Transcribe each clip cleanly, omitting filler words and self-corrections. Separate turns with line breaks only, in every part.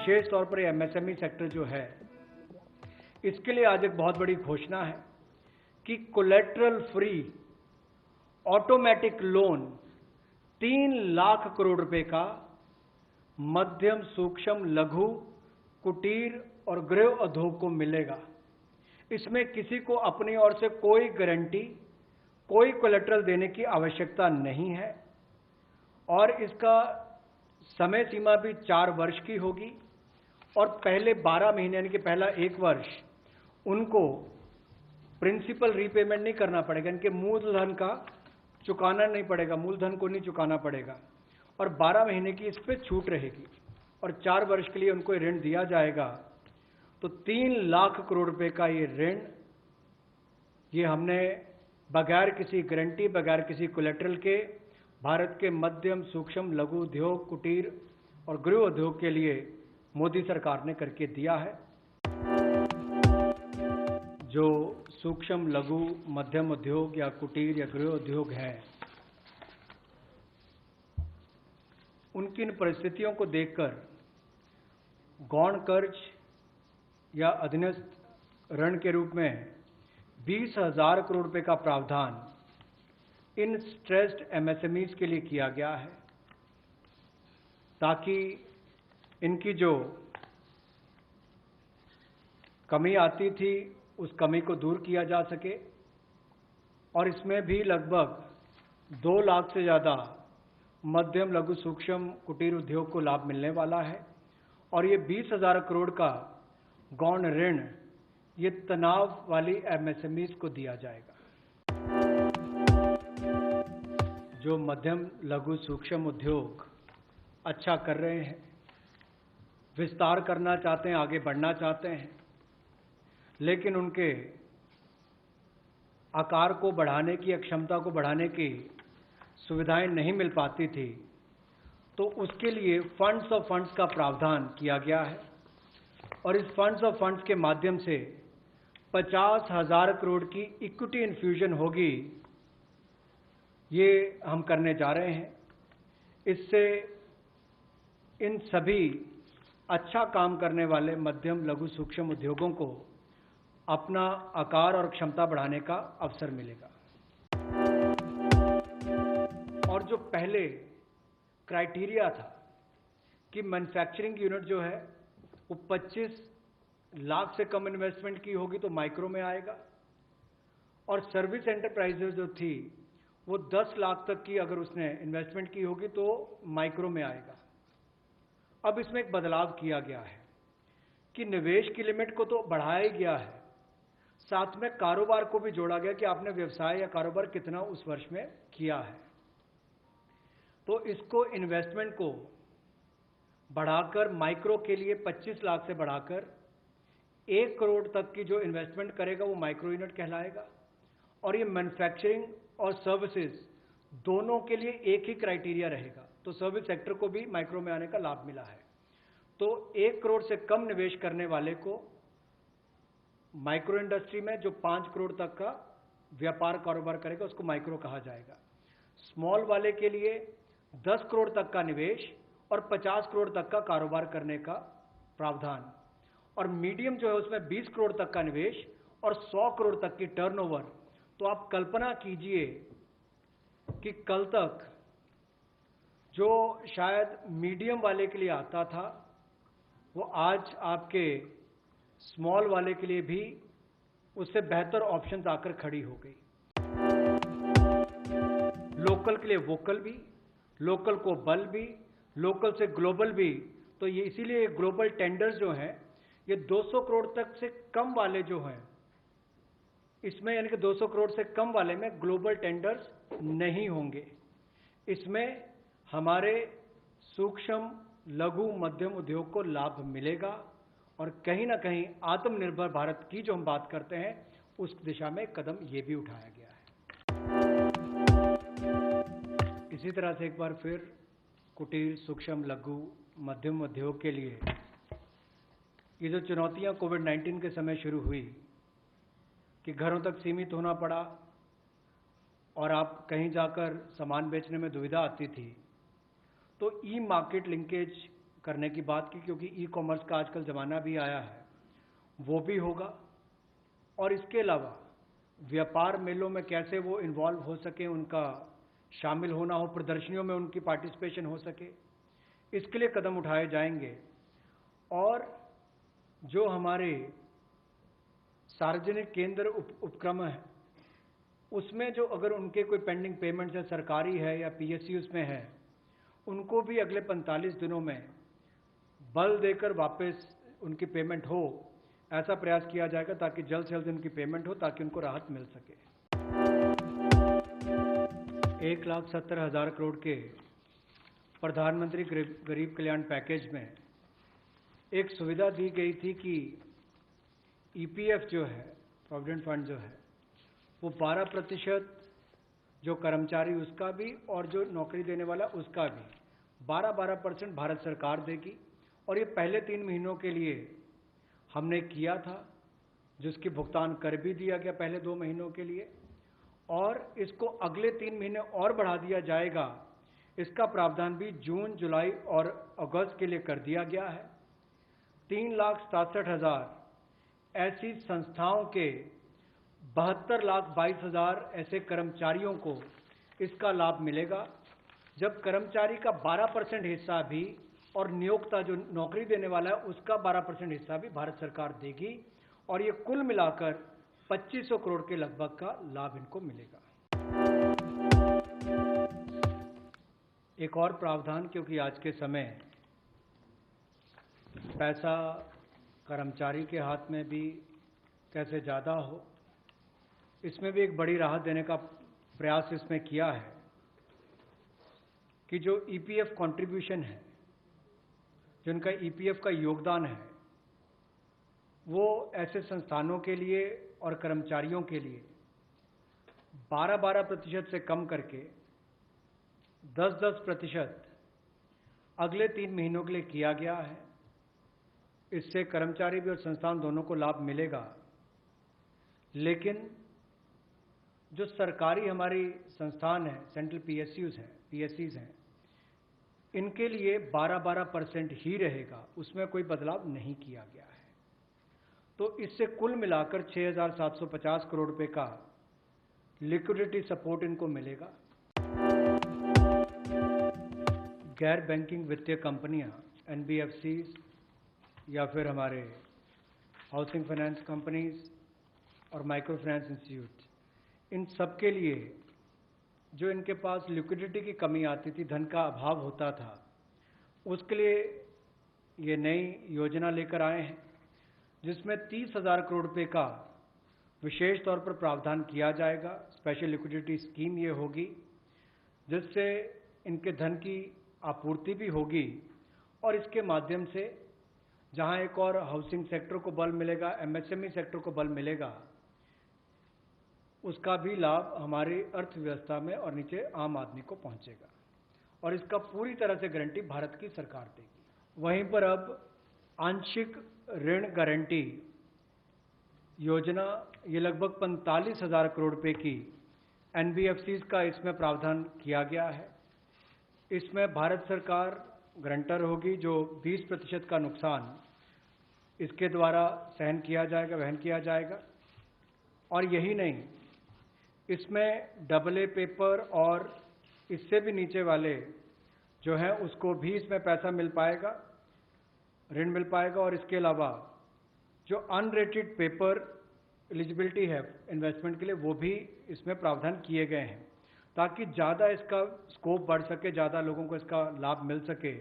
विशेष तौर पर MSME sector जो है, इसके लिए आज एक बहुत बड़ी घोषणा है कि collateral free automatic loan 3 lakh crore रुपए का मध्यम, सूक्ष्म, लघु, कुटीर और गृह उद्योग को मिलेगा। इसमें किसी को अपनी ओर से कोई गारंटी, कोई कोलेटरल देने की आवश्यकता नहीं है और इसका समय सीमा भी 4 वर्ष की होगी और पहले 12 महीने यानी कि पहला 1 वर्ष उनको प्रिंसिपल रीपेमेंट नहीं करना पड़ेगा, इनके मूलधन का चुकाना नहीं पड़ेगा, मूलधन को नहीं चुकाना पड़ेगा और 12 महीने की इस पर छूट रहेगी और 4 वर्ष के लिए उनको ऋण दिया जाएगा। तो 3 लाख करोड़ रुपए का ये ऋण, ये हमने बगैर किसी गारंटी, बगैर किसी कोलेटरल के भारत के मध्यम, सूक्ष्म, लघु उद्योग, कुटीर और गृह उद्योग के लिए मोदी सरकार ने करके दिया है। जो सूक्ष्म, लघु, मध्यम उद्योग या कुटीर या गृह उद्योग हैं, उनकी इन परिस्थितियों को देखकर गौण कर्ज या अधीनस्थ ऋण के रूप में 20,000 करोड़ रुपए का प्रावधान इन स्ट्रेस्ड एमएसएमईज के लिए किया गया है ताकि इनकी जो कमी आती थी उस कमी को दूर किया जा सके और इसमें भी लगभग 2 लाख से ज़्यादा मध्यम, लघु, सूक्ष्म, कुटीर उद्योग को लाभ मिलने वाला है और ये 20,000 करोड़ का गौण ऋण ये तनाव वाली एमएसएमईज को दिया जाएगा। जो मध्यम, लघु, सूक्ष्म उद्योग अच्छा कर रहे हैं, विस्तार करना चाहते हैं, आगे बढ़ना चाहते हैं, लेकिन उनके आकार को बढ़ाने की, क्षमता को बढ़ाने की सुविधाएं नहीं मिल पाती थी, तो उसके लिए फंड्स ऑफ फंड्स का प्रावधान किया गया है और इस फंड्स ऑफ फंड्स के माध्यम से 50,000 करोड़ की इक्विटी इन्फ्यूजन होगी, ये हम करने जा रहे हैं। इससे इन सभी अच्छा काम करने वाले मध्यम, लघु, सूक्ष्म उद्योगों को अपना आकार और क्षमता बढ़ाने का अवसर मिलेगा। और जो पहले क्राइटेरिया था कि मैन्युफैक्चरिंग यूनिट जो है वो 25 लाख से कम इन्वेस्टमेंट की होगी तो माइक्रो में आएगा और सर्विस एंटरप्राइजेज जो थी वो 10 लाख तक की अगर उसने इन्वेस्टमेंट की होगी तो माइक्रो में आएगा। अब इसमें एक बदलाव किया गया है कि निवेश की लिमिट को तो बढ़ाया ही गया है, साथ में कारोबार को भी जोड़ा गया कि आपने व्यवसाय या कारोबार कितना उस वर्ष में किया है। तो इसको इन्वेस्टमेंट को बढ़ाकर माइक्रो के लिए 25 लाख से बढ़ाकर 1 करोड़ तक की जो इन्वेस्टमेंट करेगा वो माइक्रो यूनिट कहलाएगा और ये मैन्युफैक्चरिंग और सर्विसेज दोनों के लिए एक ही क्राइटेरिया रहेगा। तो सर्विस सेक्टर को भी माइक्रो में आने का लाभ मिला है। तो 1 करोड़ से कम निवेश करने वाले को माइक्रो इंडस्ट्री में जो 5 करोड़ तक का व्यापार कारोबार करेगा उसको माइक्रो कहा जाएगा। स्मॉल वाले के लिए 10 करोड़ तक का निवेश और 50 करोड़ तक का कारोबार करने का प्रावधान और मीडियम जो है उसमें 20 करोड़ तक का निवेश और 100 करोड़ तक की टर्नओवर। तो आप कल्पना कीजिए कि कल तक जो शायद मीडियम वाले के लिए आता था वो आज आपके स्मॉल वाले के लिए भी उससे बेहतर ऑप्शंस आकर खड़ी हो गई। लोकल के लिए वोकल भी, लोकल को बल भी, लोकल से ग्लोबल भी। तो ये इसीलिए ग्लोबल टेंडर्स जो हैं ये 200 करोड़ तक से कम वाले जो हैं इसमें, यानी कि 200 करोड़ से कम वाले में ग्लोबल टेंडर्स नहीं होंगे। इसमें हमारे सूक्ष्म, लघु, मध्यम उद्योग को लाभ मिलेगा और कहीं ना कहीं आत्मनिर्भर भारत की जो हम बात करते हैं उस दिशा में कदम ये भी उठाया गया है। इसी तरह से एक बार फिर कुटीर, सूक्ष्म, लघु, मध्यम उद्योग के लिए ये जो चुनौतियां कोविड-19 के समय शुरू हुई कि घरों तक सीमित होना पड़ा और आप कहीं जाकर सामान बेचने में दुविधा आती थी, तो ई मार्केट लिंकेज करने की बात की, क्योंकि ई कॉमर्स का आजकल ज़माना भी आया है, वो भी होगा। और इसके अलावा व्यापार मेलों में कैसे वो इन्वॉल्व हो सके, उनका शामिल होना हो, प्रदर्शनियों में उनकी पार्टिसिपेशन हो सके, इसके लिए कदम उठाए जाएंगे। और जो हमारे सार्वजनिक केंद्र उपक्रम है, उसमें जो अगर उनके कोई पेंडिंग पेमेंट्स है, सरकारी है या पीएसयूज में है, उनको भी अगले 45 दिनों में बल देकर वापस उनकी पेमेंट हो, ऐसा प्रयास किया जाएगा ताकि जल्द से जल्द उनकी पेमेंट हो, ताकि उनको राहत मिल सके। 1,70,000 करोड़ के प्रधानमंत्री गरीब कल्याण पैकेज में एक सुविधा दी गई थी कि ईपीएफ जो है, प्रोविडेंट फंड जो है, वो 12% जो कर्मचारी उसका भी और जो नौकरी देने वाला उसका भी 12% भारत सरकार देगी। और ये पहले 3 महीनों के लिए हमने किया था, जिसकी भुगतान कर भी दिया गया पहले 2 महीनों के लिए, और इसको अगले 3 महीने और बढ़ा दिया जाएगा। इसका प्रावधान भी जून, जुलाई और अगस्त के लिए कर दिया गया है। 3,67,000 ऐसी संस्थाओं के 72,22,000 ऐसे कर्मचारियों को इसका लाभ मिलेगा। जब कर्मचारी का 12% हिस्सा भी और नियोक्ता जो नौकरी देने वाला है उसका 12% हिस्सा भी भारत सरकार देगी, और ये कुल मिलाकर 2500 करोड़ के लगभग का लाभ इनको मिलेगा। एक और प्रावधान, क्योंकि आज के समय पैसा कर्मचारी के हाथ में भी कैसे ज़्यादा हो, इसमें भी एक बड़ी राहत देने का प्रयास इसमें किया है कि जो ईपीएफ कंट्रीब्यूशन है, जिनका ईपीएफ का योगदान है, वो ऐसे संस्थानों के लिए और कर्मचारियों के लिए 12% से कम करके 10% अगले 3 महीनों के लिए किया गया है। इससे कर्मचारी भी और संस्थान दोनों को लाभ मिलेगा। लेकिन जो सरकारी हमारी संस्थान है, सेंट्रल पीएससीज हैं, इनके लिए 12% ही रहेगा, उसमें कोई बदलाव नहीं किया गया है। तो इससे कुल मिलाकर 6,750 करोड़ रुपए का लिक्विडिटी सपोर्ट इनको मिलेगा। गैर बैंकिंग वित्तीय कंपनियां, एनबीएफसीज या फिर हमारे हाउसिंग फाइनेंस कंपनीज और माइक्रो फाइनेंस इंस्टीट्यूट, इन सब के लिए जो इनके पास लिक्विडिटी की कमी आती थी, धन का अभाव होता था, उसके लिए ये नई योजना लेकर आए हैं, जिसमें 30,000 करोड़ रुपए का विशेष तौर पर प्रावधान किया जाएगा। स्पेशल लिक्विडिटी स्कीम ये होगी, जिससे इनके धन की आपूर्ति भी होगी, और इसके माध्यम से जहां एक और हाउसिंग सेक्टर को बल मिलेगा, एमएसएमई सेक्टर को बल मिलेगा, उसका भी लाभ हमारी अर्थव्यवस्था में और नीचे आम आदमी को पहुंचेगा, और इसका पूरी तरह से गारंटी भारत की सरकार देगी। वहीं पर अब आंशिक ऋण गारंटी योजना, ये लगभग 45,000 करोड़ रुपए की एनबीएफसीज का इसमें प्रावधान किया गया है। इसमें भारत सरकार गारंटर होगी, जो 20% का नुकसान इसके द्वारा वहन किया जाएगा। और यही नहीं, इसमें AA पेपर और इससे भी नीचे वाले जो हैं उसको भी इसमें पैसा मिल पाएगा, ऋण मिल पाएगा। और इसके अलावा जो अनरेटेड पेपर एलिजिबिलिटी है इन्वेस्टमेंट के लिए, वो भी इसमें प्रावधान किए गए हैं, ताकि ज़्यादा इसका स्कोप बढ़ सके, ज़्यादा लोगों को इसका लाभ मिल सके,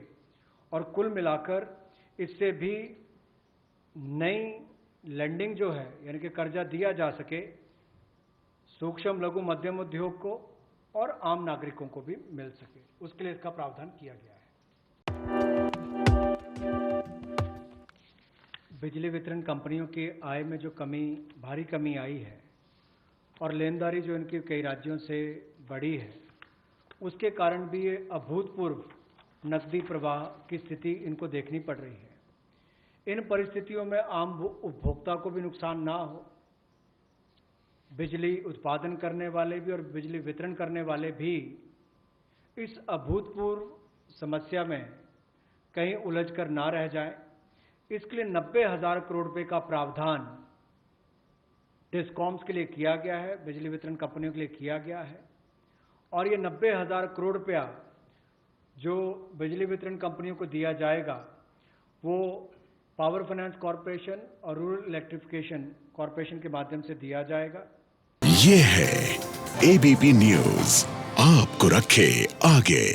और कुल मिलाकर इससे भी नई लेंडिंग जो है, यानी कि कर्जा दिया जा सके सूक्ष्म लघु मध्यम उद्योग को और आम नागरिकों को भी मिल सके, उसके लिए इसका प्रावधान किया गया है। बिजली वितरण कंपनियों की आय में जो भारी कमी आई है, और लेनदारी जो इनकी कई राज्यों से बढ़ी है, उसके कारण भी ये अभूतपूर्व नकदी प्रवाह की स्थिति इनको देखनी पड़ रही है। इन परिस्थितियों में आम उपभोक्ता को भी नुकसान ना हो, बिजली उत्पादन करने वाले भी और बिजली वितरण करने वाले भी इस अभूतपूर्व समस्या में कहीं उलझ कर ना रह जाए, इसके लिए 90,000 करोड़ रुपए का प्रावधान डिस्कॉम्स के लिए किया गया है, बिजली वितरण कंपनियों के लिए किया गया है। और ये 90,000 करोड़ रुपया जो बिजली वितरण कंपनियों को दिया जाएगा वो पावर फाइनेंस कॉरपोरेशन और रूरल इलेक्ट्रिफिकेशन कॉरपोरेशन के माध्यम से दिया जाएगा।
ये है एबीपी न्यूज, आपको रखे आगे।